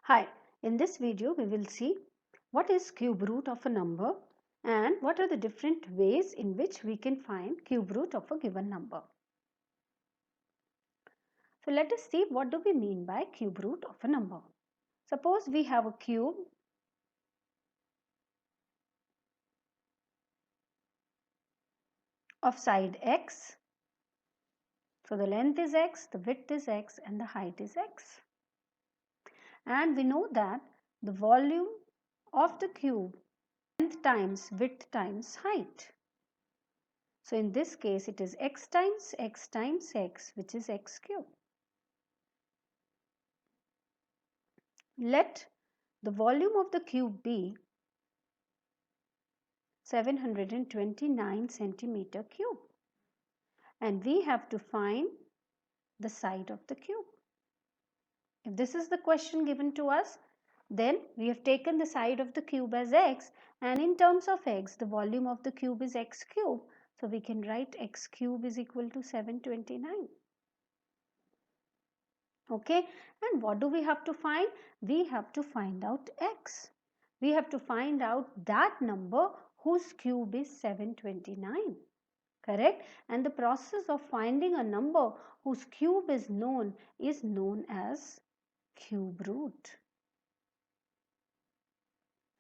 Hi, in this video we will see what is cube root of a number and what are the different ways in which we can find cube root of a given number. So let us see what do we mean by cube root of a number. Suppose we have a cube of side x. So the length is x, the width is x and the height is x. And we know that the volume of the cube length times width times height. So in this case it is x times x times x, which is x cube. Let the volume of the cube be 729 centimeter cube and we have to find the side of the cube. If this is the question given to us, then we have taken the side of the cube as x, and in terms of x the volume of the cube is x cube, so we can write x cube is equal to 729. Okay, and what do we have to find? We have to find out x. We have to find out that number whose cube is 729. Correct? And the process of finding a number whose cube is known as cube root.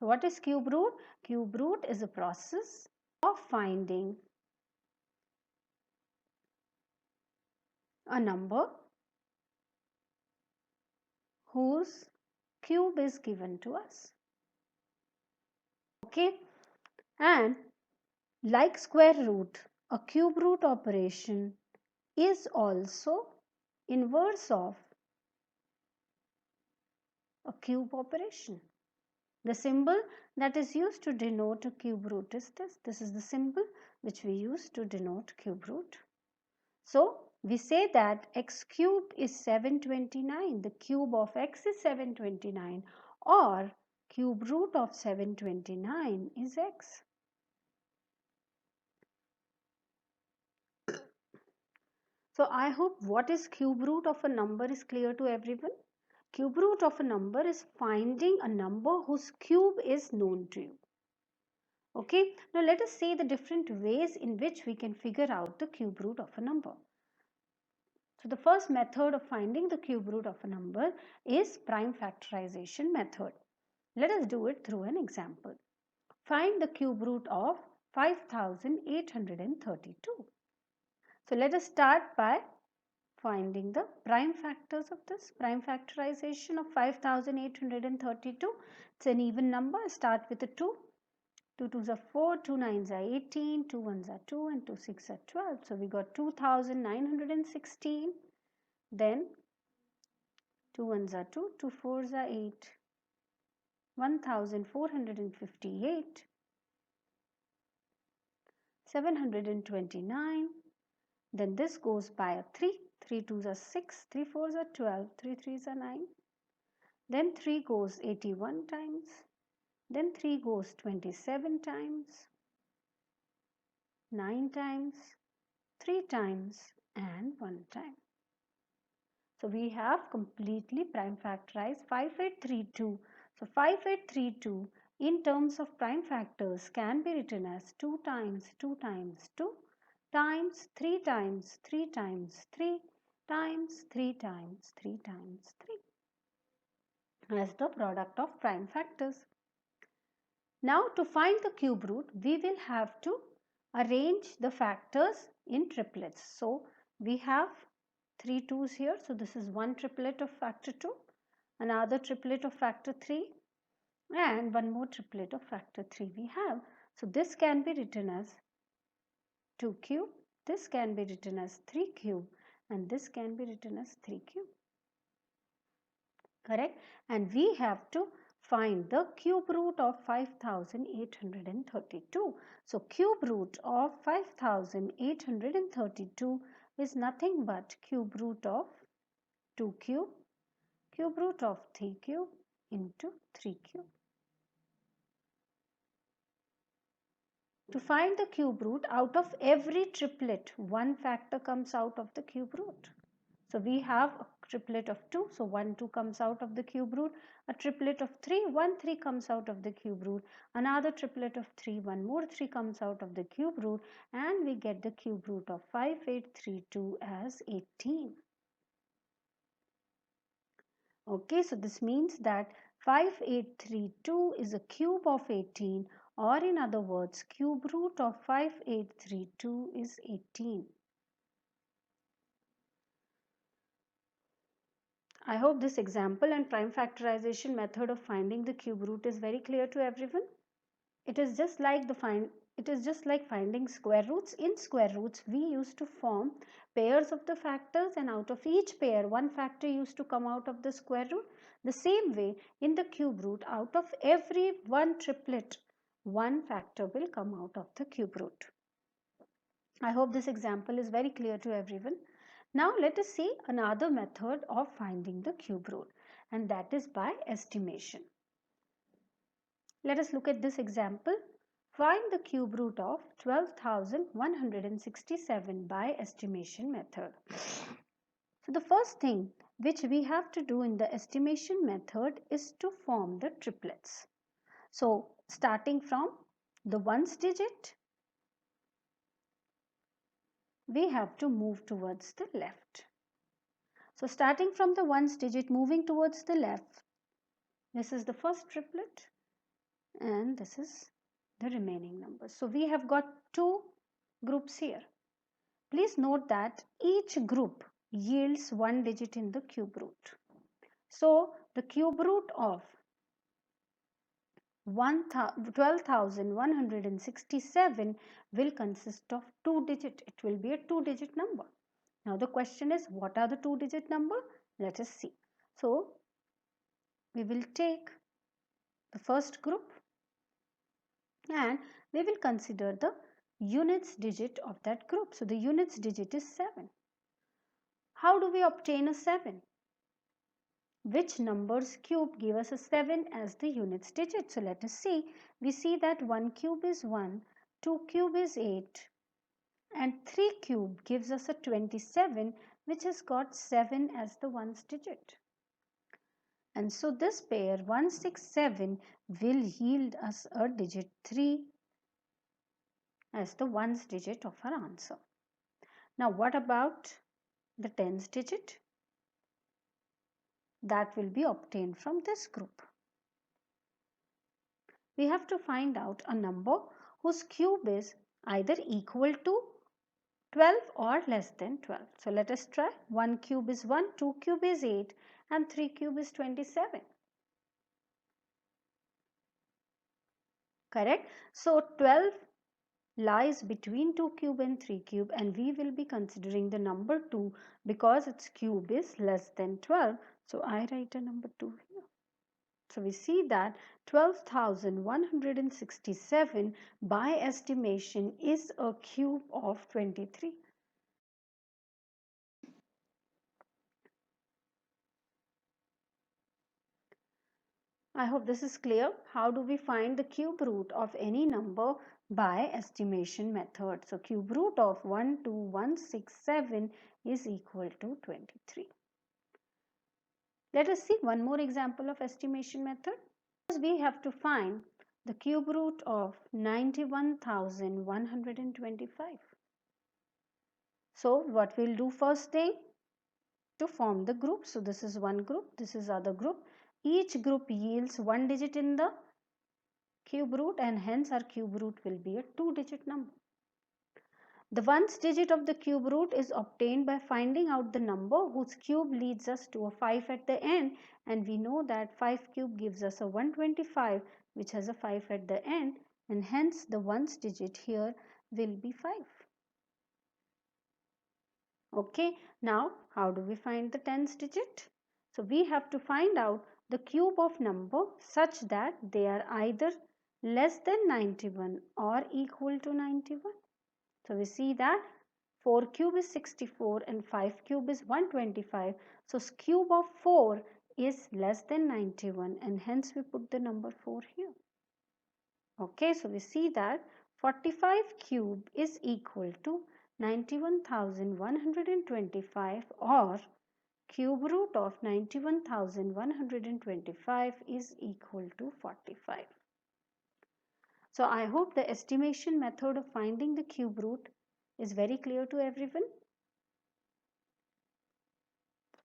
So what is cube root? Cube root is a process of finding a number whose cube is given to us. Okay, and like square root, a cube root operation is also inverse of a cube operation. The symbol that is used to denote a cube root is this. This is the symbol which we use to denote cube root. So we say that x cube is 729. The cube of x is 729, or cube root of 729 is x. So I hope what is cube root of a number is clear to everyone. Cube root of a number is finding a number whose cube is known to you. Okay, now let us see the different ways in which we can figure out the cube root of a number. So the first method of finding the cube root of a number is prime factorization method. Let us do it through an example. Find the cube root of 5832. So let us start by finding the prime factors of this. Prime factorization of 5832. It's an even number. Start with a 2. 2 2s are 4, 2 9s are 18, 2 1s are 2 and 2 6s are 12. So we got 2916. Then 2 1s are 2, 2 4s are 8. 1458. 729. Then this goes by a 3. 3 2s are 6, 3 4s are 12, 3 3s are 9. Then 3 goes 81 times. Then 3 goes 27 times, 9 times, 3 times and 1 time. So we have completely prime factorized 5832. So 5832 in terms of prime factors can be written as 2 times 2 times 2 times 3 times 3 times 3 times 3 times 3 times 3 as the product of prime factors. Now to find the cube root, we will have to arrange the factors in triplets. So we have 3 2's here. So this is one triplet of factor 2, another triplet of factor 3 and one more triplet of factor 3 we have. So this can be written as 2 cube, this can be written as 3 cube and this can be written as 3 cube. Correct? And we have to find the cube root of 5832. So cube root of 5832 is nothing but cube root of 2 cube, cube root of 3 cube into 3 cube. To find the cube root, out of every triplet, one factor comes out of the cube root. So we have a triplet of 2, so 1 2 comes out of the cube root. A triplet of 3, 1 3 comes out of the cube root. Another triplet of 3, 1 more 3 comes out of the cube root, and we get the cube root of 5832 as 18. Okay, so this means that 5832 is a cube of 18, or in other words, cube root of 5832 is 18. I hope this example and prime factorization method of finding the cube root is very clear to everyone. It is just like finding square roots. In square roots, we used to form pairs of the factors, and out of each pair, one factor used to come out of the square root. The same way, in the cube root, out of every one triplet, one factor will come out of the cube root. I hope this example is very clear to everyone. Now let us see another method of finding the cube root, and that is by estimation. Let us look at this example. Find the cube root of 12,167 by estimation method. So the first thing which we have to do in the estimation method is to form the triplets. So starting from the ones digit, we have to move towards the left. So starting from the ones digit, moving towards the left, this is the first triplet and this is the remaining numbers. So we have got two groups here. Please note that each group yields one digit in the cube root. So the cube root of 12,167 will consist of two digits. It will be a two-digit number. Now the question is, what are the two-digit number? Let us see. So we will take the first group and we will consider the units digit of that group. So the units digit is 7. How do we obtain a 7? Which numbers cube give us a 7 as the units digit? So let us see. We see that 1 cube is 1, 2 cube is 8, and 3 cube gives us a 27, which has got 7 as the ones digit. And so this pair 167 will yield us a digit 3 as the ones digit of our answer. Now what about the tens digit? That will be obtained from this group. We have to find out a number whose cube is either equal to 12 or less than 12. So let us try. 1 cube is 1, 2 cube is 8 and 3 cube is 27. Correct? So 12 lies between 2 cube and 3 cube, and we will be considering the number 2 because its cube is less than 12. So I write a number 2 here. So we see that 12,167 by estimation is a cube of 23. I hope this is clear. How do we find the cube root of any number by estimation method? So cube root of 12167 is equal to 23. Let us see one more example of estimation method. We have to find the cube root of 91,125. So what we'll do first thing, to form the group. So this is one group, this is other group. Each group yields one digit in the cube root, and hence our cube root will be a two-digit number. The ones digit of the cube root is obtained by finding out the number whose cube leads us to a 5 at the end, and we know that 5 cube gives us a 125 which has a 5 at the end, and hence the ones digit here will be 5. Okay, now how do we find the tens digit? So we have to find out the cube of number such that they are either less than 91 or equal to 91. So we see that 4 cube is 64 and 5 cube is 125. So cube of 4 is less than 91, and hence we put the number 4 here. Okay, so we see that 45 cube is equal to 91,125, or cube root of 91,125 is equal to 45. So I hope the estimation method of finding the cube root is very clear to everyone.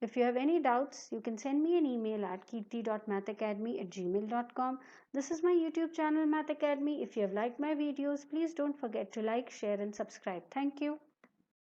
If you have any doubts, you can send me an email at kirti.mathacademy@gmail.com. This is my YouTube channel, Mathacademy. If you have liked my videos, please don't forget to like, share and subscribe. Thank you.